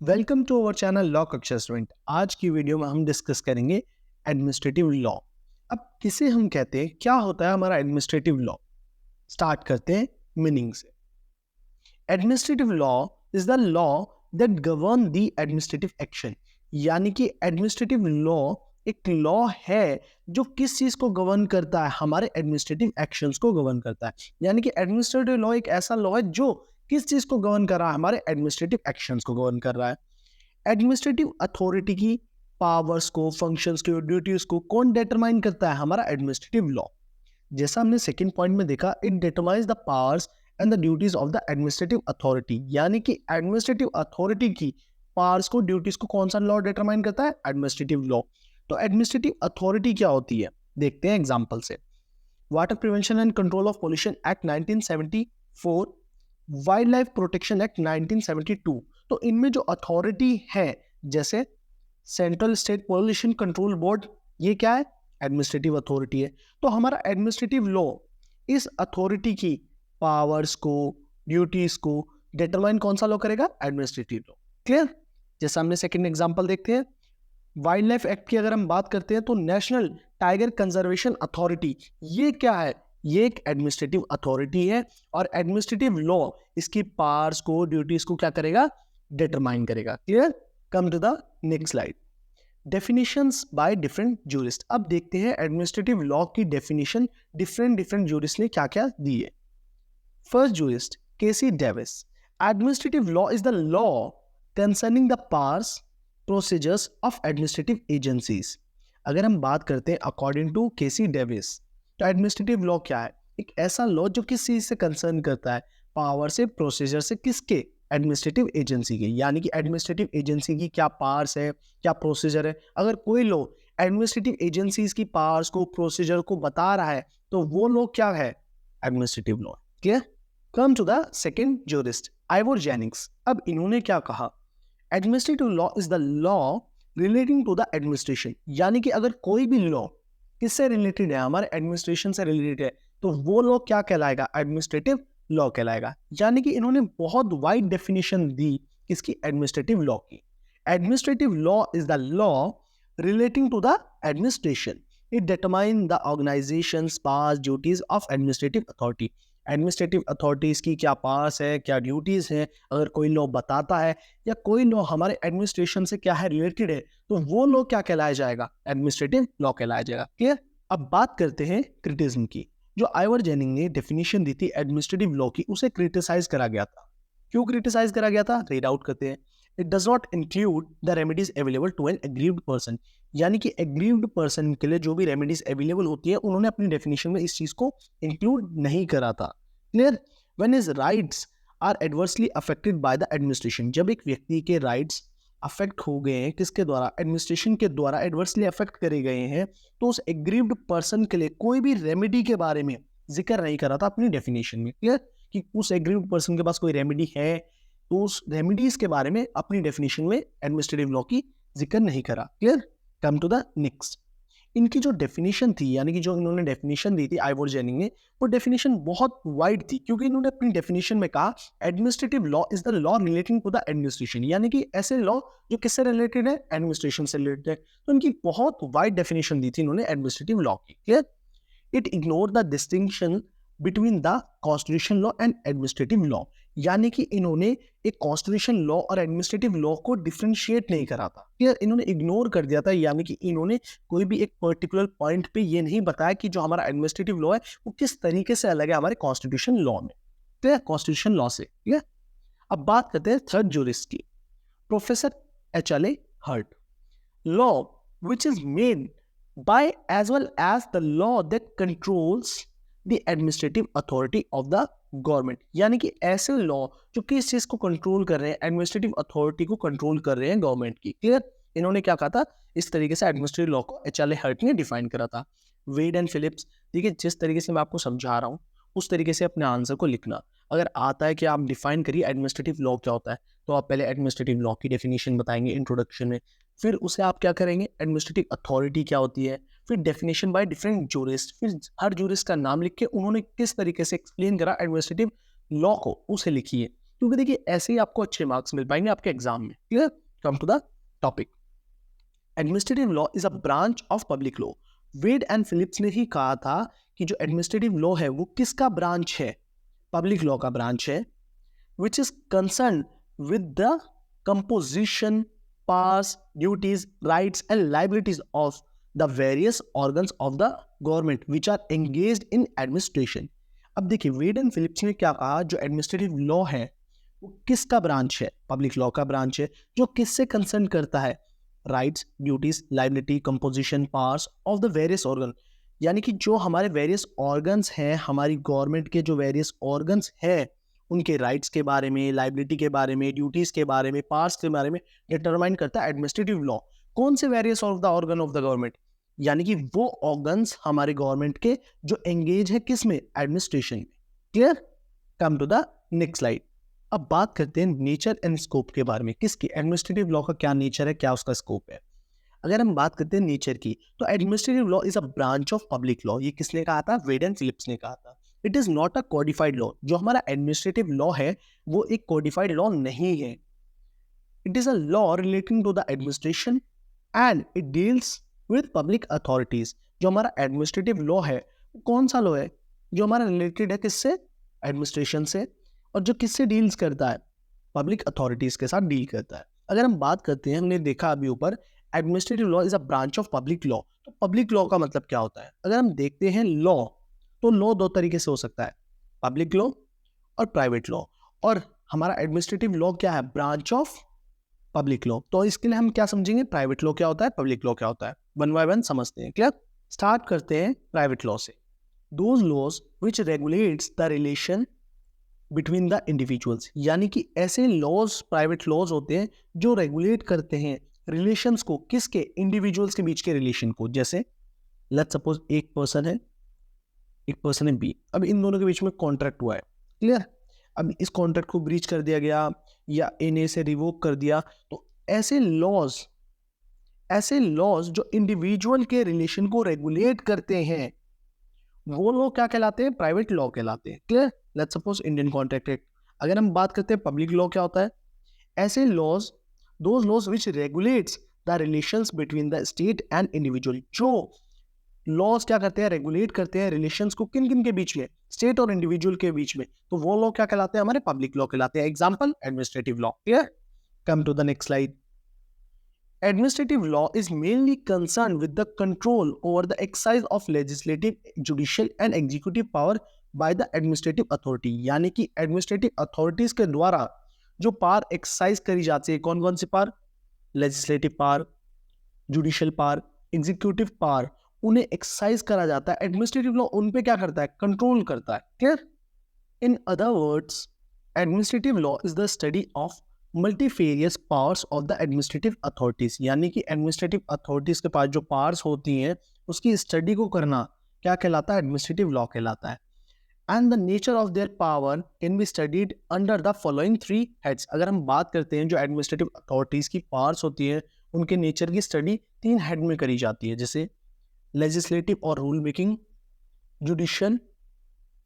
Welcome to our channel law कक्षा student. आज की वीडियो में हम डिस्कस करेंगे एडमिनिस्ट्रेटिव लॉ। अब किसे हम कहते हैं, क्या होता है हमारा एडमिनिस्ट्रेटिव लॉ। स्टार्ट करते हैं मीनिंग से। Administrative law is the law that govern the administrative action. यानी कि एडमिनिस्ट्रेटिव लॉ एक लॉ है जो किस चीज को गवर्न करता है, हमारे एडमिनिस्ट्रेटिव एक्शंस को गवर्न करता है। यानी कि एडमिनिस्ट्रेटिव लॉ एक ऐसा लॉ है जो किस चीज को गवर्न कर रहा है, हमारे एडमिनिस्ट्रेटिव एक्शंस को गवर्न कर रहा है। एडमिनिस्ट्रेटिव अथॉरिटी की पावर्स को, फंक्शंस को, ड्यूटीज को कौन डिटरमाइन करता है, हमारा एडमिनिस्ट्रेटिव लॉ। जैसा हमने सेकंड पॉइंट में देखा, it determines the powers and the duties of the administrative authority. यानी कि एडमिनिस्ट्रेटिव अथॉरिटी की पावर्स को, ड्यूटीज को कौन सा लॉ डिटरमाइन करता है, एडमिनिस्ट्रेटिव लॉ। तो एडमिनिस्ट्रेटिव अथॉरिटी क्या होती है, देखते हैं एग्जांपल से। Water prevention and control of pollution act 1974, wild life protection act 1972। तो इनमें जो अथॉरिटी है, जैसे central state pollution control board, ये क्या है, एडमिनिस्ट्रेटिव अथॉरिटी है। तो हमारा एडमिनिस्ट्रेटिव लॉ इस अथॉरिटी की पावर्स को, ड्यूटीज को डिटरमाइन कौन सा लॉ करेगा, एडमिनिस्ट्रेटिव लॉ। क्लियर। जैसे हमने सेकंड एग्जांपल देखते हैं, वाइल्ड लाइफ एक्ट की अगर हम बात करते हैं तो नेशनल टाइगर कंजर्वेशन अथॉरिटी, ये क्या है, ये एक एडमिनिस्ट्रेटिव अथॉरिटी है। और एडमिनिस्ट्रेटिव लॉ इसकी पावर्स को, ड्यूटीज को क्या करेगा, डिटरमाइन करेगा। Clear. Come to the next slide. Definitions by different jurist. अब देखते हैं एडमिनिस्ट्रेटिव लॉ की डेफिनेशन डिफरेंट जूरिस्ट ने क्या क्या दी है। First jurist K C Davis. Administrative law is the law concerning the powers, procedures of administrative agencies. अगर हम बात करते हैं अकॉर्डिंग टू केसी डेविस, तो एडमिनिस्ट्रेटिव लॉ क्या है, एक ऐसा लॉ जो किस चीज से कंसर्न करता है, पावर से, प्रोसीजर से, किसके, एडमिनिस्ट्रेटिव एजेंसी के। यानी कि एडमिनिस्ट्रेटिव एजेंसी की क्या पावर्स है, क्या प्रोसीजर है। अगर कोई लॉ एडमिनिस्ट्रेटिव एजेंसीज की पावर्स को, प्रोसीजर को बता रहा है, तो वो लॉ क्या है, administrative law. Clear. Come to the second jurist Ivor Jennings. अब इन्होंने क्या कहा, administrative law is the law relating to the administration. यानी कि अगर कोई भी लॉ किससे रिलेटेड है, हमारे एडमिनिस्ट्रेशन से रिलेटेड है, तो वो लॉ क्या कहलाएगा, एडमिनिस्ट्रेटिव लॉ कहलाएगा। यानी कि इन्होंने बहुत वाइड डेफिनेशन दी इसकी, एडमिनिस्ट्रेटिव लॉ की। Administrative law is the law relating to the administration. It determine the organisations, powers, duties of administrative authority. Administrative authorities की क्या पावर्स है, क्या ड्यूटीज है। अगर कोई लॉ बताता है या कोई लॉ हमारे एडमिनिस्ट्रेशन से क्या है, रिलेटेड है, तो वो लॉ क्या कहलाया जाएगा, एडमिनिस्ट्रेटिव लॉ कहलाया जाएगा। क्लियर। अब बात करते हैं क्रिटिसिज्म की। जो आइवर जेनिंग ने डेफिनेशन दी थी एडमिनिस्ट्रेटिव लॉ की, उसे क्रिटिसाइज करा गया था। क्यों क्रिटिसाइज करा गया था, रीड आउट करते हैं। It does not include the remedies available to an aggrieved person. यानी कि एग्रीव्ड पर्सन के लिए जो भी रेमेडीज अवेलेबल होती है, उन्होंने अपनी डेफिनेशन में इस चीज को इंक्लूड नहीं करा था। Clear. When his rights are adversely affected by the administration. जब एक व्यक्ति के राइट्स अफेक्ट हो गए हैं, किसके द्वारा, एडमिनिस्ट्रेशन के द्वारा एडवर्सली अफेक्ट करे गए हैं, तो उस एग्रीव्ड पर्सन के लिए कोई भी रेमेडी के बारे में जिक्र नहीं करा था अपनी डेफिनेशन में। क्लियर। कि उस एग्रीव्ड पर्सन के पास कोई रेमेडी है, तो उस रेमेडीज के बारे में अपनी डेफिनेशन में एडमिनिस्ट्रेटिव लॉ की जिक्र नहीं करा। Clear. Come to the next. इनकी जो डेफिनेशन थी, यानी कि जो इन्होंने डेफिनेशन दी थी आइवोर जेनिंग ने, वो डेफिनेशन बहुत वाइड थी। क्योंकि इन्होंने अपनी डेफिनेशन में कहा administrative law is the law relating to the administration. यानी कि ऐसे लॉ जो किससे रिलेटेड है, एडमिनिस्ट्रेशन से रिलेटेड है। तो इनकी बहुत वाइड डेफिनेशन दी थी इन्होंने एडमिनिस्ट्रेटिव लॉ की। Clear. It ignore the distinction between the constitution law and administrative law. यानी कि इन्होंने एक कॉन्स्टिट्यूशन लॉ और एडमिनिस्ट्रेटिव लॉ को डिफरेंशिएट नहीं करा था। क्लियर। इन्होंने इग्नोर कर दिया था। यानी कि इन्होंने कोई भी एक पर्टिकुलर पॉइंट पे ये नहीं बताया कि जो हमारा एडमिनिस्ट्रेटिव लॉ है वो किस तरीके से अलग है हमारे कॉन्स्टिट्यूशन लॉ में, क्लियर, कॉन्स्टिट्यूशन लॉ से। क्लियर। अब बात करते हैं थर्ड जूरिस्ट की, professor H L A. Hart. Law which is made by as well as the law that controls the administrative authority of the government। यानी कि ऐसे लॉ जो किस चीज को कंट्रोल कर रहे हैं, एडमिनिस्ट्रेटिव अथॉरिटी को कंट्रोल कर रहे हैं गवर्नमेंट की। क्लियर। इन्होंने क्या कहा था, इस तरीके से एडमिनिस्ट्रेटिव लॉ को एच.एल.ए. हर्ट ने डिफाइन करा था। वेड एंड फिलिप्स। ठीक है, जिस तरीके से मैं आपको समझा रहा हूँ उस तरीके से अपने आंसर को लिखना। अगर आता है कि आप डिफाइन करिए एडमिनिस्ट्रेटिव लॉ क्या होता है, तो आप पहले एडमिनिस्ट्रेटिव लॉ की डेफिनेशन बताएंगे इंट्रोडक्शन में, फिर उसे आप क्या करेंगे, एडमिनिस्ट्रेटिव अथॉरिटी क्या होती है, फिर डेफिनेशन बाय डिफरेंट जूरिस्ट, फिर हर जूरिस्ट का नाम लिख के उन्होंने किस तरीके से एक्सप्लेन करा एडमिनिस्ट्रेटिव लॉ को, उसे लिखिए। क्योंकि देखिए ऐसे ही आपको अच्छे मार्क्स मिल पाएंगे आपके एग्जाम में। Clear? Come to the topic. Administrative law is a branch of public law. Wade and Phillips ने ही कहा था कि जो एडमिनिस्ट्रेटिव लॉ है वो किसका ब्रांच है? पब्लिक लॉ का ब्रांच है, which is concerned with the composition, powers, duties, rights and liabilities of the various organs of the government which are engaged in administration। अब देखिए वेड एंड फिलिप्स ने क्या कहा, जो एडमिनिस्ट्रेटिव लॉ है वो किसका ब्रांच है? पब्लिक लॉ का ब्रांच है, जो किससे कंसर्न करता है? Rights, duties, liability, composition, powers of the various organ, यानी कि जो हमारे वेरियस ऑर्गन्स हैं, हमारी गवर्नमेंट के जो वेरियस ऑर्गन्स हैं उनके राइट्स के बारे में, लाइबिलिटी के बारे में, ड्यूटीज के बारे में, पावर्स के बारे में डिटरमाइन करता है एडमिनिस्ट्रेटिव लॉ। कौन से various of the organ of the government? यानी कि वो ऑर्गन्स हमारे गवर्नमेंट के जो एंगेज है किसमें? एडमिनिस्ट्रेशन में। Clear? Come to the next slide. अब बात करते हैं नेचर एंड स्कोप के बारे में। किसकी? एडमिनिस्ट्रेटिव लॉ का क्या नेचर है, क्या उसका स्कोप है। अगर हम बात करते हैं नेचर की, तो administrative law is a branch of public law. ये किसने कहा था? वेड एंड फिलिप्स ने कहा था। It is not a codified law. जो हमारा एडमिनिस्ट्रेटिव लॉ है वो एक कोडिफाइड लॉ नहीं है। It is a law relating to the administration and it deals with public authorities. जो हमारा एडमिनिस्ट्रेटिव लॉ है कौन सा लॉ है? जो हमारा रिलेटेड है किससे? एडमिनिस्ट्रेशन से, और जो किससे डील्स करता है? पब्लिक अथॉरिटीज के साथ डील करता है। अगर हम बात करते हैं, हमने देखा अभी ऊपर administrative law is a branch of public law. तो पब्लिक लॉ का मतलब क्या होता है? अगर हम देखते हैं लॉ, तो लॉ दो तरीके से हो सकता है, पब्लिक लॉ और प्राइवेट लॉ। और हमारा एडमिनिस्ट्रेटिव लॉ क्या है? Branch of public law. तो इसके लिए हम क्या समझेंगे? प्राइवेट लॉ क्या होता है, पब्लिक लॉ क्या होता है, वन बाय वन समझते हैं। क्लियर? स्टार्ट करते हैं प्राइवेट लॉ से। Those laws which regulates the relation between the individuals, यानी कि ऐसे लॉज, प्राइवेट लॉज होते हैं जो रेगुलेट करते हैं रिलेशंस को, किसके? इंडिविजुअल्स के बीच के रिलेशन को। जैसे लेट्स सपोज एक पर्सन है बी, अब इन दोनों के बीच में कॉन्ट्रैक्ट हुआ है। क्लियर? अब इस कॉन्ट्रैक्ट को ब्रीच कर दिया गया या ए से रिवोक कर दिया, तो ऐसे लॉज जो इंडिविजुअल के रिलेशन को रेगुलेट करते हैं वो लोग क्या कहलाते हैं? प्राइवेट लॉ कहलाते हैं। Clear? Let's suppose Indian contract act. अगर हम बात करते हैं पब्लिक लॉ क्या होता है? ऐसे laws, those laws which regulates the relations between the state and individual. जो लॉज क्या करते हैं? रेगुलेट करते हैं रिलेशंस को किन किन के बीच में? स्टेट और इंडिविजुअल के बीच में। तो वो लॉ क्या कहलाते हैं? हमारे पब्लिक लॉ कहलाते हैं। Example administrative law. Clear? Come to the next slide. Administrative law is mainly concerned with the control over the exercise of legislative, judicial and executive power by the administrative authority। यानी कि administrative authorities के द्वारा जो power exercise करी जाती है, कौन कौन सी power? Legislative power, judicial power, executive power, उन्हें एक्सरसाइज करा जाता है। एडमिनिस्ट्रेटिव लॉ उन पे क्या करता है? कंट्रोल करता है। Clear? In other words, administrative law is the study of multifarious powers of the administrative authorities. यानी कि एडमिनिस्ट्रेटिव अथॉरिटीज के पास जो पावर्स होती हैं उसकी स्टडी को करना क्या कहलाता है? एडमिनिस्ट्रेटिव लॉ कहलाता है। And the nature of their power can be studied under the following three heads. अगर हम बात करते हैं जो एडमिनिस्ट्रेटिव अथॉरिटीज की पावर्स होती है उनके नेचर की स्टडी तीन हेड में करी जाती है, जैसे लेजिस्लेटिव और rule making, judicial,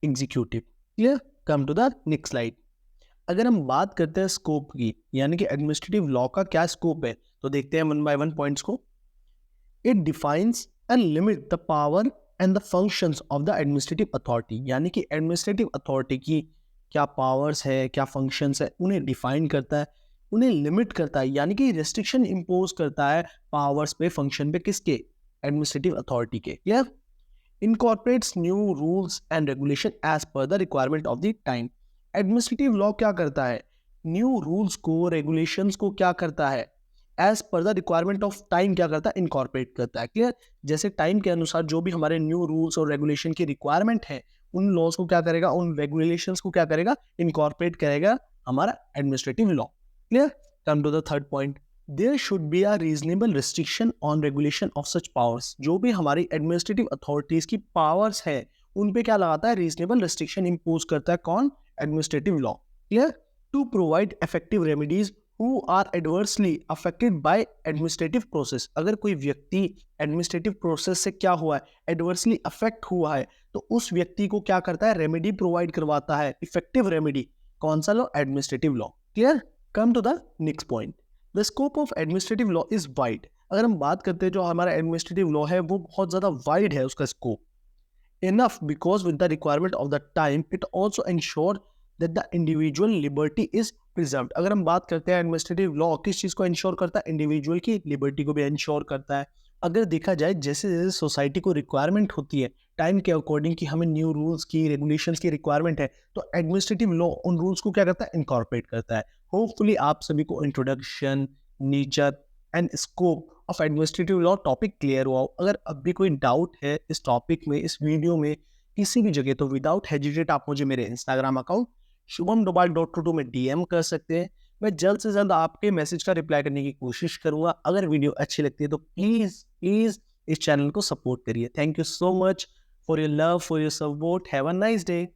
executive. Clear? Come to the next slide. अगर हम बात करते हैं स्कोप की, यानी कि एडमिनिस्ट्रेटिव लॉ का क्या स्कोप है, तो देखते हैं वन बाय वन पॉइंट्स को। It defines and limit the power and the functions of the administrative authority. यानी कि एडमिनिस्ट्रेटिव अथॉरिटी की क्या पावर्स है, क्या फंक्शंस है, उन्हें डिफाइन करता है, उन्हें लिमिट करता है, यानी कि रिस्ट्रिक्शन इम्पोज करता है पावर्स पे, फंक्शन पे, किसके? एडमिनिस्ट्रेटिव अथॉरिटी के। Clear? Incorporates new rules and regulation as per the requirement of the time. Administrative law क्या करता है? न्यू रूल्स को, रेगुलेशंस को क्या करता है? As per the requirement of time क्या करता है? इनकॉर्पोरेट करता है। क्लियर? जैसे टाइम के अनुसार जो भी हमारे न्यू रूल्स और रेगुलेशन की रिक्वायरमेंट है उन लॉज को क्या करेगा? उन रेगुलेशंस को क्या करेगा? इनकॉर्पोरेट करेगा हमारा administrative law. Clear? Come to the third point. There should be a reasonable restriction on regulation of such powers. जो भी हमारी एडमिनिस्ट्रेटिव अथॉरिटीज की पावर्स है उन पे क्या लगाता है? रीजनेबल रिस्ट्रिक्शन इंपोज करता है। कौन? Administrative law. Clear? To provide effective remedies who are adversely affected by administrative process. अगर कोई व्यक्ति एडमिनिस्ट्रेटिव प्रोसेस से क्या हुआ है? एडवर्सली अफेक्ट हुआ है, तो उस व्यक्ति को क्या करता है? रेमेडी प्रोवाइड करवाता है, इफेक्टिव रेमेडी। कौन सा law? Administrative law. Clear? Come to the next point, the scope of administrative law is wide. अगर हम बात करते हैं जो हमारा एडमिनिस्ट्रेटिव लॉ है वो बहुत ज्यादा वाइड है उसका scope. Enough because with the requirement of the time it also ensure that the individual liberty is preserved। अगर हम बात करते हैं एडमिनिस्ट्रेटिव लॉ किस चीज़ को इंश्योर करता है? इंडिविजुअल की लिबर्टी को भी इंश्योर करता है। अगर देखा जाए जैसे जैसे सोसाइटी को रिक्वायरमेंट होती है टाइम के अकॉर्डिंग कि हमें न्यू रूल्स की रेगुलेशंस की रिक्वायरमेंट है, तो एडमिनिस्ट्रेटिव लॉ उन रूल्स को क्या करता है? इनकॉर्पोरेट करता है। होपफुली आप सभी को introduction, nature and scope of administrative law topic clear हुआ हो। अगर अब भी कोई डाउट है इस टॉपिक में, इस वीडियो में, किसी भी जगह, तो विदाउट हेजिटेट आप मुझे मेरे इंस्टाग्राम अकाउंट shubhamdobal.22 में डीएम कर सकते हैं। मैं जल्द से जल्द आपके मैसेज का रिप्लाई करने की कोशिश करूंगा। अगर वीडियो अच्छी लगती है तो प्लीज प्लीज इस चैनल को सपोर्ट करिए। Thank you so much for your love, for your support. Have a nice day.